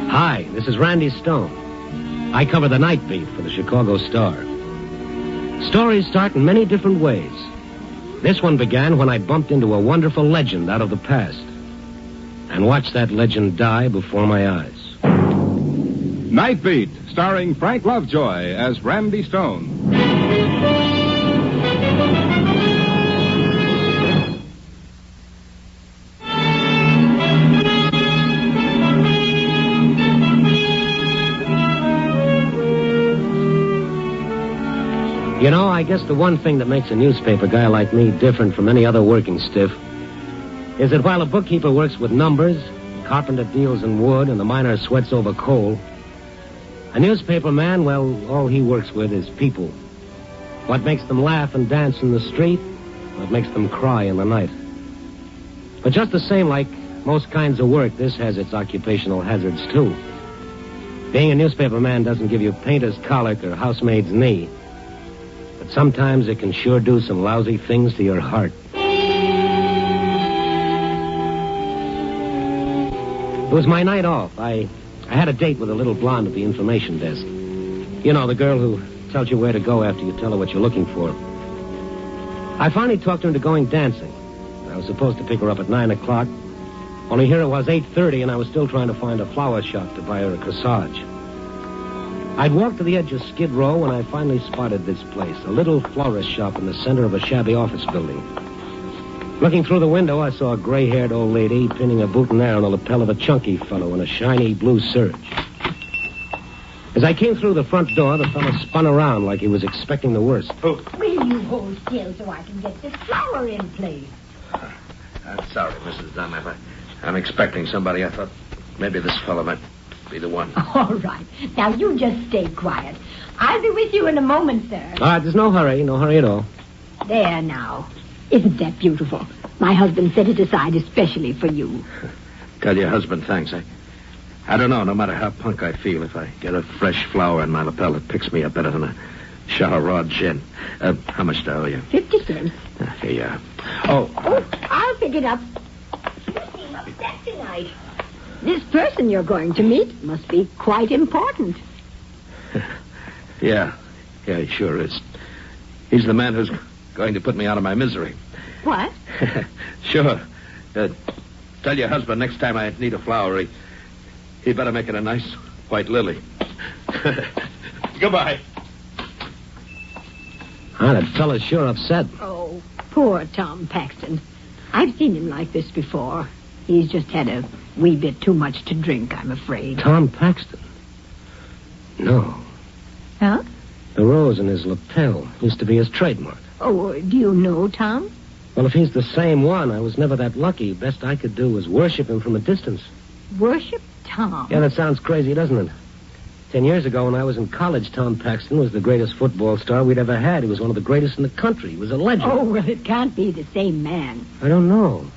Hi, this is Randy Stone. I cover the Nightbeat for the Chicago Star. Stories start in many different ways. This one began when I bumped into a wonderful legend out of the past and watched that legend die before my eyes. Nightbeat, starring Frank Lovejoy as Randy Stone. You know, I guess the one thing that makes a newspaper guy like me different from any other working stiff is that while a bookkeeper works with numbers, carpenter deals in wood, and the miner sweats over coal, a newspaper man, well, all he works with is people. What makes them laugh and dance in the street, what makes them cry in the night. But just the same, like most kinds of work, this has its occupational hazards, too. Being a newspaper man doesn't give you painter's colic or housemaid's knee. But sometimes it can sure do some lousy things to your heart. It was my night off. I had a date with a little blonde at the information desk. You know, the girl who tells you where to go after you tell her what you're looking for. I finally talked her into going dancing. I was supposed to pick her up at 9 o'clock. Only here it was 8:30, and I was still trying to find a flower shop to buy her a corsage. I'd walked to the edge of Skid Row when I finally spotted this place, a little florist shop in the center of a shabby office building. Looking through the window, I saw a gray-haired old lady pinning a boutonniere on the lapel of a chunky fellow in a shiny blue serge. As I came through the front door, the fellow spun around like he was expecting the worst. Will you hold still so I can get this flower in place? I'm sorry, Mrs. Dunlap. I'm expecting somebody. I thought maybe this fellow might be the one. All right. Now, you just stay quiet. I'll be with you in a moment, sir. All right, there's no hurry at all. There now. Isn't that beautiful? My husband set it aside especially for you. Tell your husband thanks. I don't know, no matter how punk I feel, if I get a fresh flower in my lapel, it picks me up better than a shower rod gin. How much do I owe you? 50 cents. Here you are. Oh, I'll pick it up. You seem upset tonight. This person you're going to meet must be quite important. Yeah, he sure is. He's the man who's going to put me out of my misery. What? Sure. Tell your husband next time I need a flower, he better make it a nice white lily. Goodbye. That fella's sure upset. Oh, poor Tom Paxton. I've seen him like this before. He's just had a wee bit too much to drink, I'm afraid. Tom Paxton? No. Huh? The rose in his lapel used to be his trademark. Oh, do you know Tom? Well, if he's the same one, I was never that lucky. Best I could do was worship him from a distance. Worship Tom? Yeah, that sounds crazy, doesn't it? 10 years ago, when I was in college, Tom Paxton was the greatest football star we'd ever had. He was one of the greatest in the country. He was a legend. Oh, well, it can't be the same man. I don't know.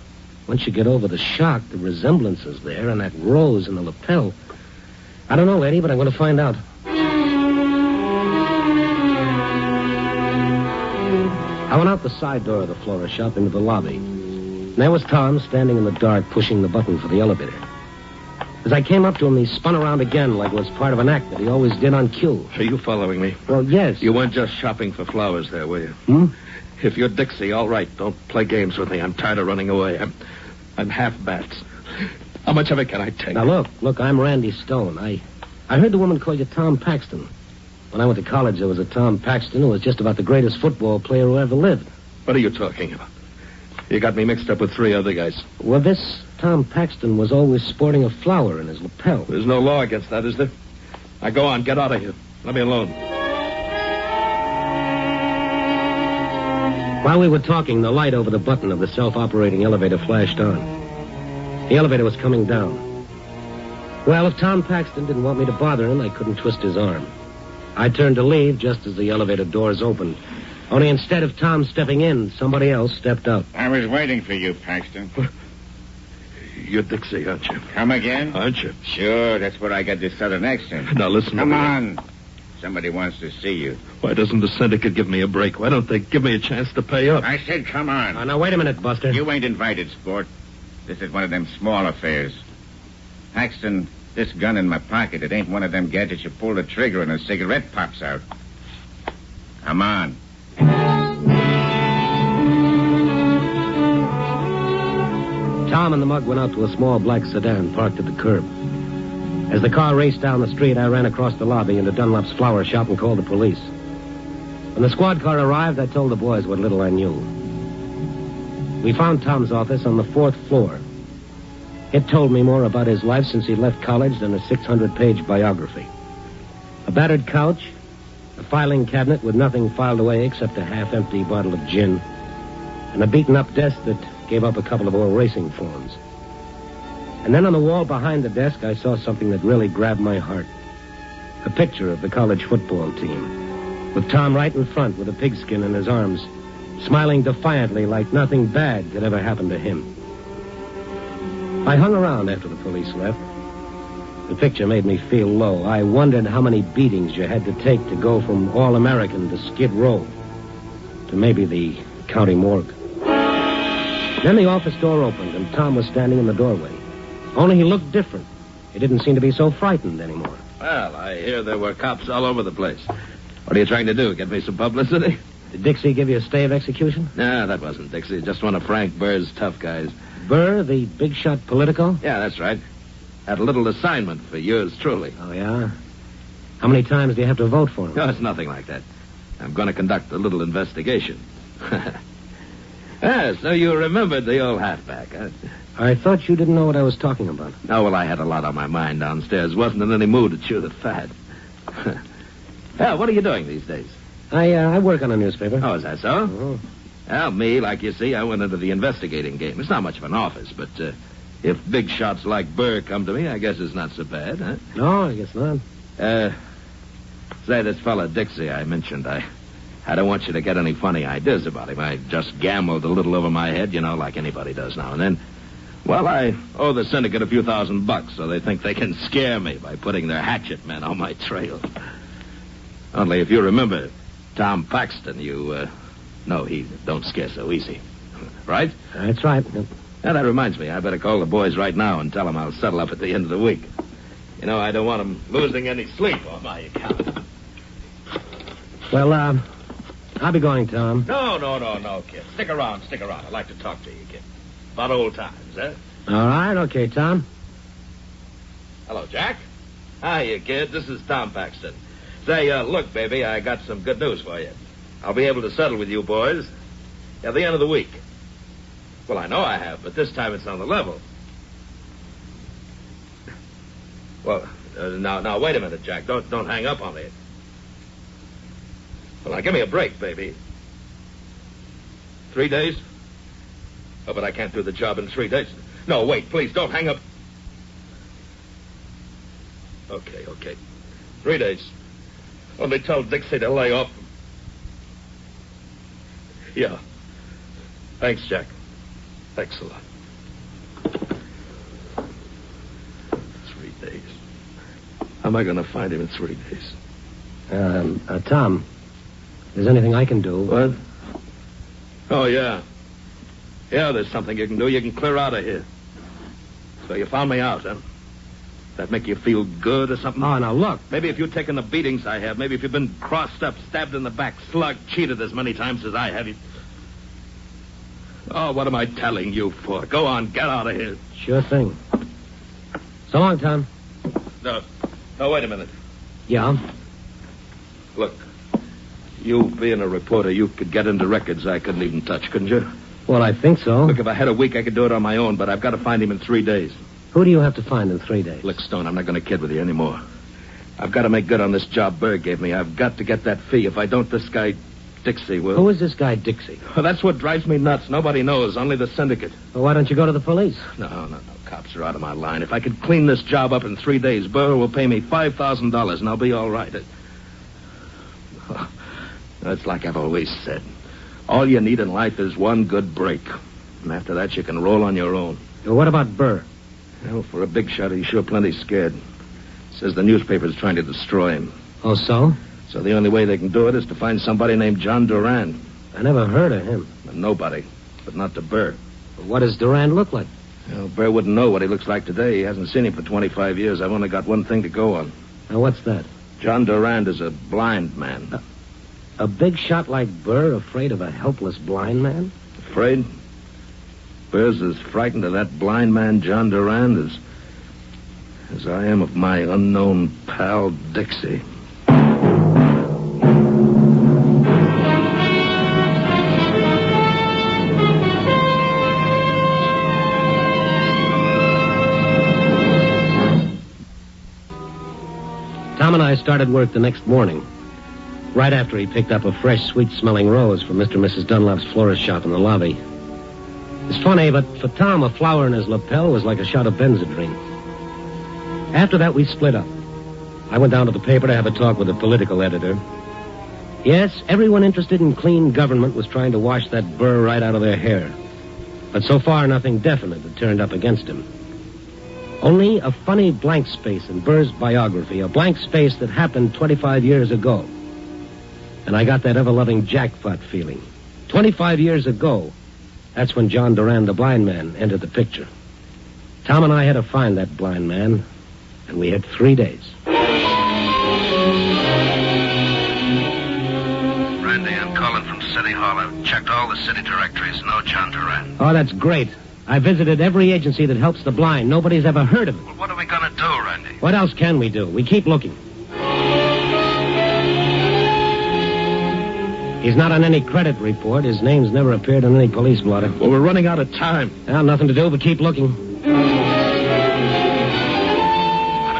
Once you get over the shock, the resemblance is there, and that rose in the lapel. I don't know, lady, but I'm going to find out. I went out the side door of the florist shop into the lobby. And there was Tom standing in the dark, pushing the button for the elevator. As I came up to him, he spun around again like it was part of an act that he always did on cue. Are you following me? Well, yes. You weren't just shopping for flowers there, were you? If you're Dixie, all right. Don't play games with me. I'm tired of running away. I'm half-bats. How much of it can I take? Now, look, I'm Randy Stone. I heard the woman call you Tom Paxton. When I went to college, there was a Tom Paxton who was just about the greatest football player who ever lived. What are you talking about? You got me mixed up with 3 other guys. Well, this Tom Paxton was always sporting a flower in his lapel. There's no law against that, is there? Now, go on. Get out of here. Let me alone. While we were talking, the light over the button of the self-operating elevator flashed on. The elevator was coming down. Well, if Tom Paxton didn't want me to bother him, I couldn't twist his arm. I turned to leave just as the elevator doors opened. Only instead of Tom stepping in, somebody else stepped out. I was waiting for you, Paxton. You're Dixie, aren't you? Come again? Aren't you? Sure, that's what I got this southern accent. Now, listen Come to me. on. Somebody wants to see you. Why doesn't the syndicate give me a break? Why don't they give me a chance to pay up? I said come on. Now, wait a minute, Buster. You ain't invited, sport. This is one of them small affairs. Paxton, This gun in my pocket, it ain't one of them gadgets you pull the trigger and a cigarette pops out. Come on. Tom and the mug went out to a small black sedan parked at the curb. As the car raced down the street, I ran across the lobby into Dunlop's flower shop and called the police. When the squad car arrived, I told the boys what little I knew. We found Tom's office on the 4th floor. It told me more about his life since he left college than a 600-page biography. A battered couch, a filing cabinet with nothing filed away except a half-empty bottle of gin, and a beaten-up desk that gave up a couple of old racing forms. And then on the wall behind the desk, I saw something that really grabbed my heart. A picture of the college football team, with Tom right in front with a pigskin in his arms, smiling defiantly like nothing bad could ever happen to him. I hung around after the police left. The picture made me feel low. I wondered how many beatings you had to take to go from All-American to Skid Row to maybe the county morgue. Then the office door opened, and Tom was standing in the doorway. Only he looked different. He didn't seem to be so frightened anymore. Well, I hear there were cops all over the place. What are you trying to do, get me some publicity? Did Dixie give you a stay of execution? No, that wasn't Dixie. Just one of Frank Burr's tough guys. Burr, the big-shot Politico? Yeah, that's right. Had a little assignment for yours truly. Oh, yeah? How many times do you have to vote for him? No, it's nothing like that. I'm going to conduct a little investigation. So you remembered the old halfback, huh? I thought you didn't know what I was talking about. Oh, well, I had a lot on my mind downstairs. Wasn't in any mood to chew the fat. Well, what are you doing these days? I work on a newspaper. Oh, is that so? Oh. Well, me, like you see, I went into the investigating game. It's not much of an office, but if big shots like Burr come to me, I guess it's not so bad, huh? No, I guess not. Say, this fella Dixie I mentioned, I don't want you to get any funny ideas about him. I just gambled a little over my head, like anybody does now and then. Well, I owe the Syndicate a few $1,000, so they think they can scare me by putting their hatchet men on my trail. Only if you remember Tom Paxton, no, he don't scare so easy. Right? That's right. Now, that reminds me, I better call the boys right now and tell them I'll settle up at the end of the week. I don't want them losing any sleep on my account. Well, I'll be going, Tom. No, kid. Stick around. I'd like to talk to you, kid. About old times, eh? All right, okay, Tom. Hello, Jack. Hiya, kid. This is Tom Paxton. Say, look, baby, I got some good news for you. I'll be able to settle with you boys at the end of the week. Well, I know I have, but this time it's on the level. Well, now, wait a minute, Jack. Don't hang up on me. Well, now, give me a break, baby. 3 days? Oh, but I can't do the job in 3 days. No, wait, please, don't hang up. Okay. 3 days. Only tell Dixie to lay off. Yeah. Thanks, Jack. Thanks a lot. 3 days. How am I going to find him in 3 days? Tom, if there's anything I can do... What? Oh, yeah. Yeah, there's something you can do. You can clear out of here. So you found me out, huh? That make you feel good or something? Oh, now, look. Maybe if you'd taken the beatings I have, maybe if you'd been crossed up, stabbed in the back, slugged, cheated as many times as I have, you... Oh, what am I telling you for? Go on, get out of here. Sure thing. So long, Tom. No, wait a minute. Yeah? Look, you being a reporter, you could get into records I couldn't even touch, couldn't you? Well, I think so. Look, if I had a week, I could do it on my own, but I've got to find him in 3 days. Who do you have to find in 3 days? Look, Stone, I'm not going to kid with you anymore. I've got to make good on this job Burr gave me. I've got to get that fee. If I don't, this guy, Dixie, will... Who is this guy, Dixie? Well, that's what drives me nuts. Nobody knows, only the Syndicate. Well, why don't you go to the police? No. Cops are out of my line. If I could clean this job up in 3 days, Burr will pay me $5,000, and I'll be all right. That's like I've always said. All you need in life is one good break. And after that, you can roll on your own. Well, what about Burr? Well, for a big shot, he's sure plenty scared. Says the newspaper's trying to destroy him. Oh, so? So the only way they can do it is to find somebody named John Durand. I never heard of him. Nobody, but not to Burr. What does Durand look like? Well, Burr wouldn't know what he looks like today. He hasn't seen him for 25 years. I've only got one thing to go on. Now, what's that? John Durand is a blind man. A big shot like Burr afraid of a helpless blind man? Afraid? Burr's as frightened of that blind man, John Durand, as I am of my unknown pal, Dixie. Tom and I started work the next morning, right after he picked up a fresh, sweet-smelling rose from Mr. and Mrs. Dunlap's florist shop in the lobby. It's funny, but for Tom, a flower in his lapel was like a shot of Benzedrine. After that, we split up. I went down to the paper to have a talk with the political editor. Yes, everyone interested in clean government was trying to wash that Burr right out of their hair. But so far, nothing definite had turned up against him. Only a funny blank space in Burr's biography, a blank space that happened 25 years ago. And I got that ever-loving jackpot feeling. 25 years ago, that's when John Durand, the blind man, entered the picture. Tom and I had to find that blind man, and we had 3 days. Randy, I'm calling from City Hall. I've checked all the city directories. No John Durand. Oh, that's great. I visited every agency that helps the blind. Nobody's ever heard of it. Well, what are we going to do, Randy? What else can we do? We keep looking. He's not on any credit report. His name's never appeared on any police blotter. Well, we're running out of time. Well, nothing to do but keep looking. I'm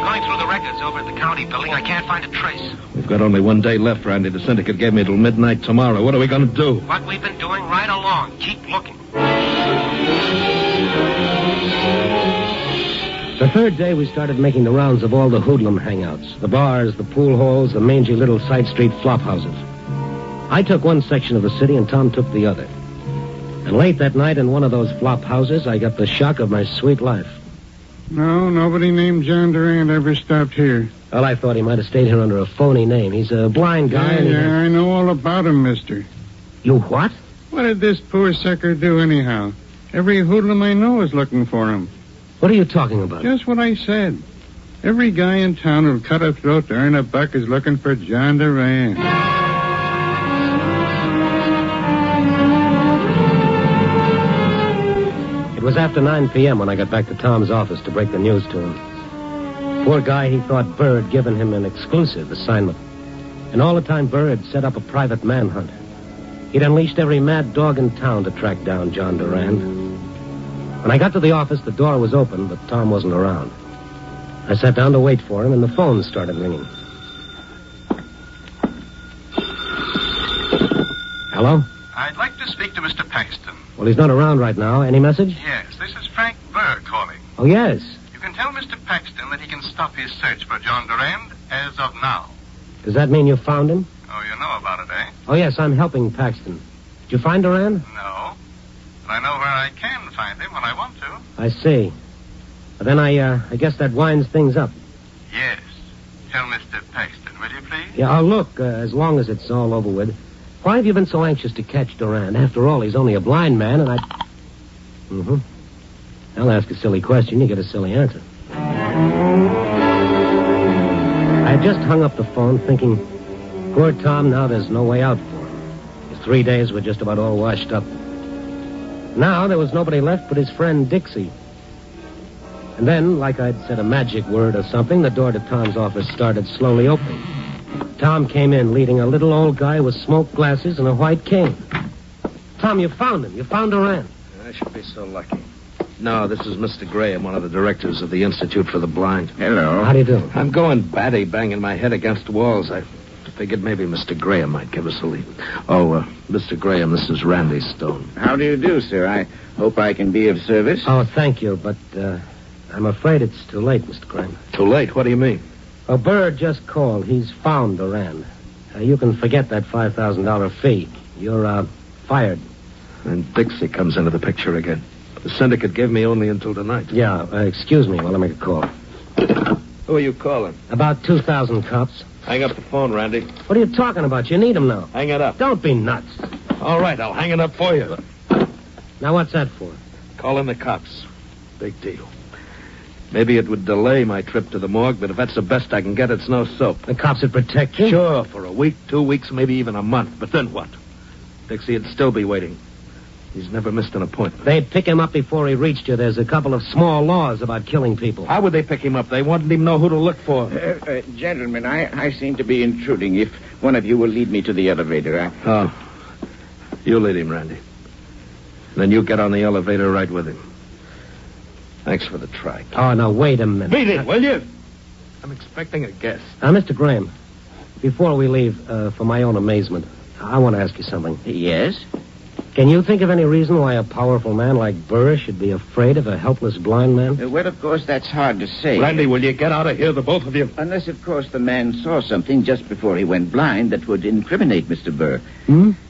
going through the records over at the county building. I can't find a trace. We've got only 1 day left, Randy. The syndicate gave me till midnight tomorrow. What are we going to do? What we've been doing right along. Keep looking. The third day, we started making the rounds of all the hoodlum hangouts, the bars, the pool halls, the mangy little side street flop houses. I took one section of the city, and Tom took the other. And late that night in one of those flop houses, I got the shock of my sweet life. No, nobody named John Durand ever stopped here. Well, I thought he might have stayed here under a phony name. He's a blind guy. Yeah, I know all about him, mister. You what? What did this poor sucker do anyhow? Every hoodlum I know is looking for him. What are you talking about? Just what I said. Every guy in town who'll cut a throat to earn a buck is looking for John Durand. It was after 9 p.m. when I got back to Tom's office to break the news to him. Poor guy, he thought Burr had given him an exclusive assignment. And all the time, Burr had set up a private manhunt. He'd unleashed every mad dog in town to track down John Durand. When I got to the office, the door was open, but Tom wasn't around. I sat down to wait for him, and the phone started ringing. Hello? I'd like to speak to Mr. Paxton. Well, he's not around right now. Any message? Yes, this is Frank Burr calling. Oh, yes. You can tell Mr. Paxton that he can stop his search for John Durand as of now. Does that mean you found him? Oh, you know about it, eh? Oh, yes, I'm helping Paxton. Did you find Durand? No. But I know where I can find him when I want to. I see. Well, then I guess that winds things up. Yes. Tell Mr. Paxton, will you please? Yeah, I'll look, as long as it's all over with. Why have you been so anxious to catch Durand? After all, he's only a blind man, and Mm-hmm. I'll ask a silly question. You get a silly answer. I had just hung up the phone thinking, poor Tom, now there's no way out for him. His 3 days were just about all washed up. Now there was nobody left but his friend Dixie. And then, like I'd said a magic word or something, the door to Tom's office started slowly opening. Tom came in leading a little old guy with smoked glasses and a white cane. Tom, you found him. You found Durand. I should be so lucky. No, this is Mr. Graham, one of the directors of the Institute for the Blind. Hello. How do you do? I'm going batty, banging my head against walls. I figured maybe Mr. Graham might give us a lead. Oh, Mr. Graham, this is Randy Stone. How do you do, sir? I hope I can be of service. Oh, thank you, but I'm afraid it's too late, Mr. Graham. Too late? What do you mean? Oh, Burr just called. He's found Durand. You can forget that $5,000 fee. You're, fired. And Dixie comes into the picture again. The syndicate gave me only until tonight. Yeah, excuse me while I make a call. Who are you calling? About 2,000 cops. Hang up the phone, Randy. What are you talking about? You need them now. Hang it up. Don't be nuts. All right, I'll hang it up for you. Now, what's that for? Call in the cops. big deal. Maybe it would delay my trip to the morgue, but if that's the best I can get, it's no soap. The cops would protect you? Sure, for a week, 2 weeks, maybe even a month. But then what? Dixie'd still be waiting. He's never missed an appointment. They'd pick him up before he reached you. There's a couple of small laws about killing people. How would they pick him up? They wouldn't even know who to look for. Gentlemen, I seem to be intruding. If one of you will lead me to the elevator, Oh. You lead him, Randy. Then you get on the elevator right with him. Thanks for the try. Oh, now, wait a minute. Beat it, will you? I'm expecting a guest. Mr. Graham, before we leave, for my own amazement, I want to ask you something. Yes? Can you think of any reason why a powerful man like Burr should be afraid of a helpless blind man? Well, of course, that's hard to say. Randy, will you get out of here, the both of you? Unless, of course, the man saw something just before he went blind that would incriminate Mr. Burr.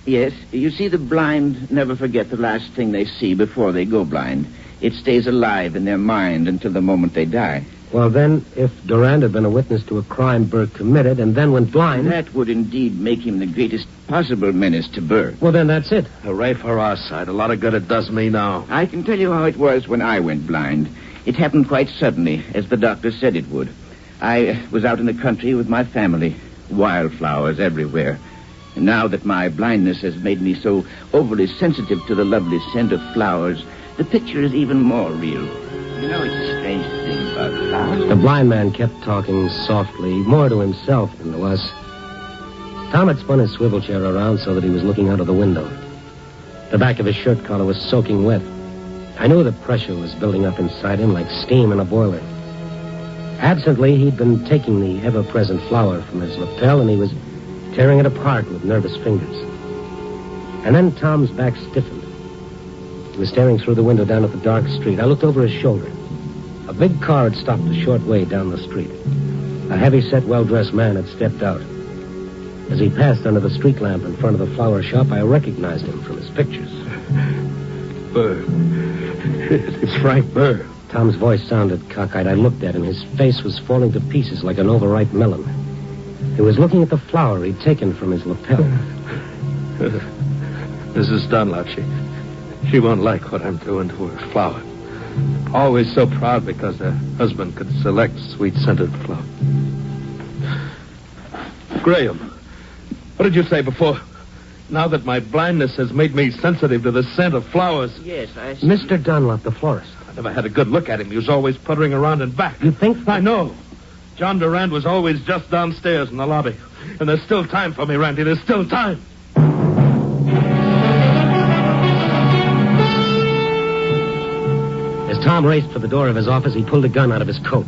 Yes, you see, the blind never forget the last thing they see before they go blind. It stays alive in their mind until the moment they die. Well, then, if Durand had been a witness to a crime Burr committed and then went blind... That would indeed make him the greatest possible menace to Burr. Well, then that's it. Hooray for our side. A lot of good it does me now. I can tell you how it was when I went blind. It happened quite suddenly, as the doctor said it would. I was out in the country with my family. Wildflowers everywhere. And now that my blindness has made me so overly sensitive to the lovely scent of flowers, the picture is even more real. You know, it's a strange thing about flowers. The blind man kept talking softly, more to himself than to us. Tom had spun his swivel chair around so that he was looking out of the window. The back of his shirt collar was soaking wet. I knew the pressure was building up inside him like steam in a boiler. Absently, he'd been taking the ever-present flower from his lapel, and he was tearing it apart with nervous fingers. And then Tom's back stiffened. He was staring through the window down at the dark street. I looked over his shoulder. A big car had stopped a short way down the street. A heavy-set, well-dressed man had stepped out. As he passed under the street lamp in front of the flower shop, I recognized him from his pictures. Burr. It's Frank Burr. Tom's voice sounded cockeyed. I looked at him. His face was falling to pieces like an overripe melon. He was looking at the flower he'd taken from his lapel. Mrs. Dunlop, she won't like what I'm doing to her flower. Always so proud because her husband could select sweet-scented flowers. Graham, what did you say before? Now that my blindness has made me sensitive to the scent of flowers. Yes, I see. Mr. Dunlop, the florist. I never had a good look at him. He was always puttering around and back. You think? I know. John Durand was always just downstairs in the lobby. And there's still time for me, Randy. There's still time. As Tom raced for the door of his office, he pulled a gun out of his coat.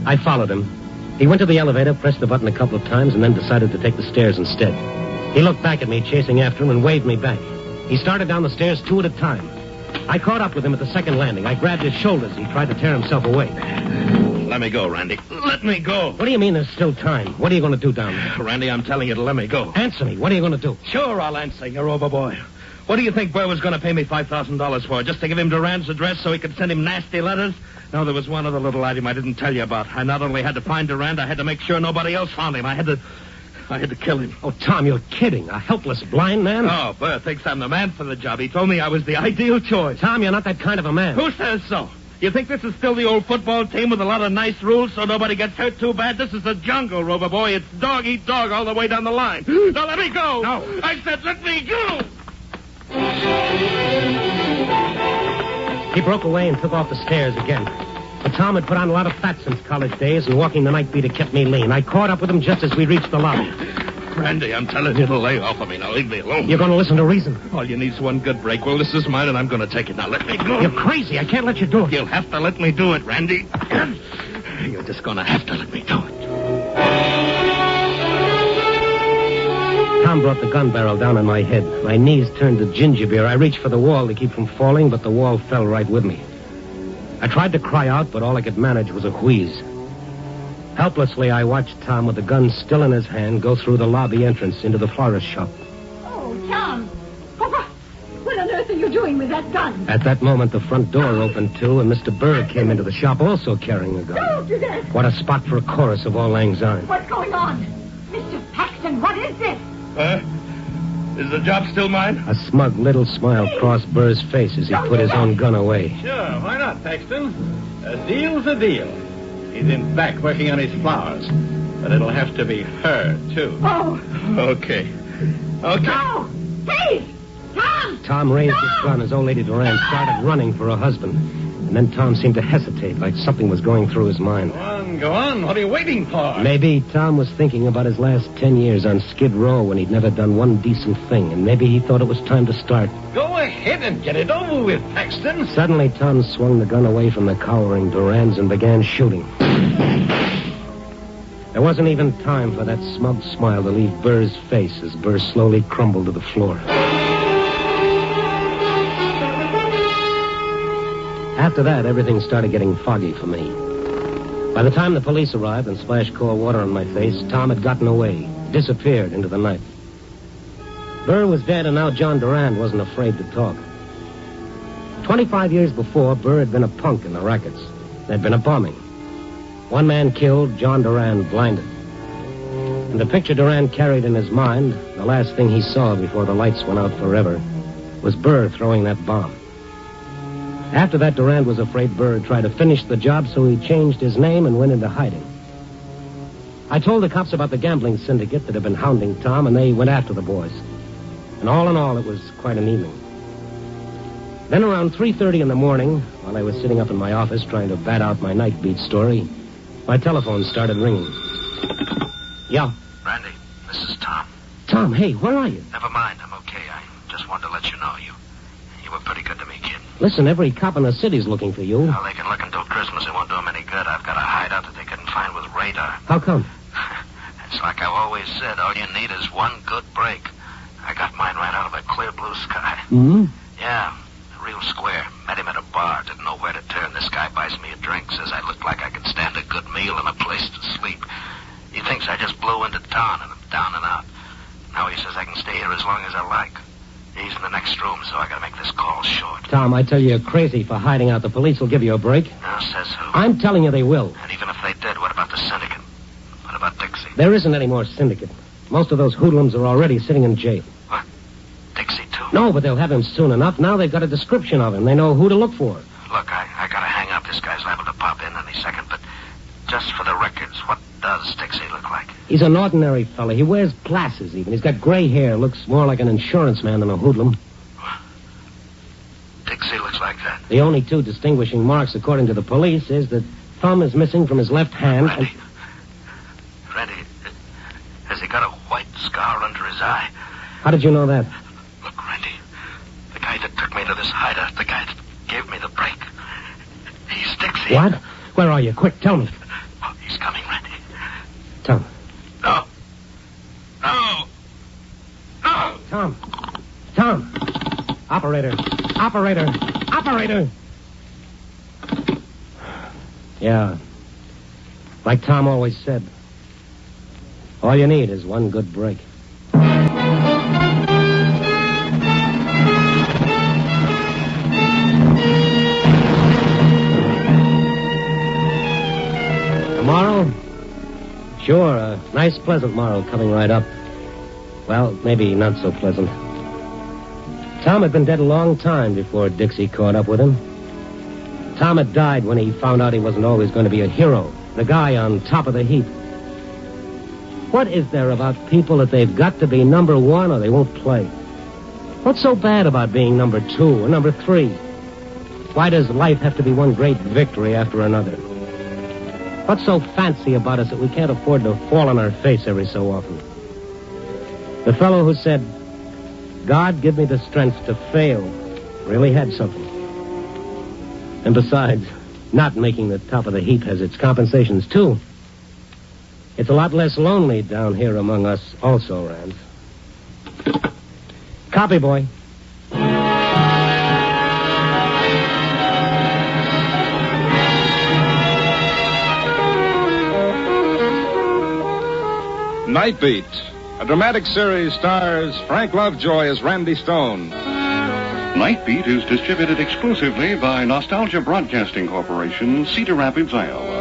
I followed him. He went to the elevator, pressed the button a couple of times, and then decided to take the stairs instead. He looked back at me, chasing after him, and waved me back. He started down the stairs 2 at a time. I caught up with him at the second landing. I grabbed his shoulders. He tried to tear himself away. Let me go, Randy. Let me go. What do you mean there's still time? What are you going to do down there? Randy, I'm telling you to let me go. Answer me. What are you going to do? Sure, I'll answer you, overboy. What do you think Burr was going to pay me $5,000 for? Just to give him Durand's address so he could send him nasty letters? No, there was one other little item I didn't tell you about. I not only had to find Durand, I had to make sure nobody else found him. I had to kill him. Oh, Tom, you're kidding. A helpless blind man? Oh, Burr thinks I'm the man for the job. He told me I was the ideal choice. Tom, you're not that kind of a man. Who says so? You think this is still the old football team with a lot of nice rules so nobody gets hurt too bad? This is a jungle, Rover Boy. It's dog eat dog all the way down the line. Now let me go. No. I said let me go. He broke away and took off the stairs again. But Tom had put on a lot of fat since college days, and walking the Nightbeat had kept me lean. I caught up with him just as we reached the lobby. Randy, I'm telling you to lay off of me. Now leave me alone. You're going to listen to reason. All you need is one good break. Well, this is mine, and I'm going to take it. Now let me go. You're crazy. I can't let you do it. You'll have to let me do it, Randy. You're just going to have to let me do it. Tom brought the gun barrel down on my head. My knees turned to ginger beer. I reached for the wall to keep from falling, but the wall fell right with me. I tried to cry out, but all I could manage was a wheeze. Helplessly, I watched Tom, with the gun still in his hand, go through the lobby entrance into the florist shop. Oh, Tom. What on earth are you doing with that gun? At that moment, the front door opened, too, and Mr. Burr came into the shop also carrying a gun. Don't do that. What a spot for a chorus of Auld Lang Syne. What's going on? Mr. Paxton, what is this? Is the job still mine? A smug little smile crossed Burr's face as he put his own gun away. Sure, why not, Paxton? A deal's a deal. He's in back working on his flowers. But it'll have to be her, too. Oh. Okay. Okay. No! Please! Tom! Tom raised his gun as old lady Duran started running for her husband. And then Tom seemed to hesitate, like something was going through his mind. Go on. What are you waiting for? Maybe Tom was thinking about his last 10 years on Skid Row when he'd never done one decent thing, and maybe he thought it was time to start. Go ahead and get it over with, Paxton. Suddenly, Tom swung the gun away from the cowering Durans and began shooting. There wasn't even time for that smug smile to leave Burr's face as Burr slowly crumbled to the floor. After that, everything started getting foggy for me. By the time the police arrived and splashed cold water on my face, Tom had gotten away, disappeared into the night. Burr was dead, and now John Durand wasn't afraid to talk. 25 years before, Burr had been a punk in the rackets. There'd been a bombing. One man killed, John Durand blinded. And the picture Durand carried in his mind, the last thing he saw before the lights went out forever, was Burr throwing that bomb. After that, Durand was afraid Burr had tried to finish the job, so he changed his name and went into hiding. I told the cops about the gambling syndicate that had been hounding Tom, and they went after the boys. And all in all, it was quite an evening. Then around 3:30 in the morning, while I was sitting up in my office trying to bat out my Nightbeat story, my telephone started ringing. Yeah. Randy, this is Tom. Tom, hey, where are you? Never mind, I'm okay. I just wanted to let you know you were pretty good to me, kid. Listen, every cop in the city's looking for you. Well, they can look until Christmas. It won't do them any good. I've got a hideout that they couldn't find with radar. How come? It's like I've always said, all you need is one good break. I got mine right out of a clear blue sky. Mm-hmm. Yeah, real square. Met him at a bar. Didn't know where to turn. This guy buys me a drink. Says I look like I could stand a good meal and a place to sleep. He thinks I just blew into town and I'm down and out. Now he says I can stay here as long as I like. He's in the next room, so I gotta make this call short. Tom, I tell you, you're crazy for hiding out. The police will give you a break. Now, says who? I'm telling you they will. And even if they did, what about the syndicate? What about Dixie? There isn't any more syndicate. Most of those hoodlums are already sitting in jail. What? Dixie, too? No, but they'll have him soon enough. Now they've got a description of him. They know who to look for. Look, I gotta hang up. This guy's liable to pop in any second, but just for the records, what does Dixie look like? He's an ordinary fella. He wears glasses even. He's got gray hair. Looks more like an insurance man than a hoodlum. Dixie looks like that. The only two distinguishing marks, according to the police, is that thumb is missing from his left hand. Randy, has he got a white scar under his eye? How did you know that? Look, Randy, the guy that took me to this hideout, the guy that gave me the break, he's Dixie. What? Where are you? Quick, tell me. Oh, he's coming, Randy. Tom. No. No. No. Tom. Tom. Operator. Operator. Operator. Yeah. Like Tom always said, all you need is one good break. Tomorrow? Sure, a nice, pleasant morrow coming right up. Well, maybe not so pleasant. Tom had been dead a long time before Dixie caught up with him. Tom had died when he found out he wasn't always going to be a hero, the guy on top of the heap. What is there about people that they've got to be number one or they won't play? What's so bad about being number two or number three? Why does life have to be one great victory after another? What's so fancy about us that we can't afford to fall on our face every so often? The fellow who said, God, give me the strength to fail, really had something. And besides, not making the top of the heap has its compensations, too. It's a lot less lonely down here among us also, Rand. Copy, boy. Nightbeat, a dramatic series, stars Frank Lovejoy as Randy Stone. Nightbeat is distributed exclusively by Nostalgia Broadcasting Corporation, Cedar Rapids, Iowa.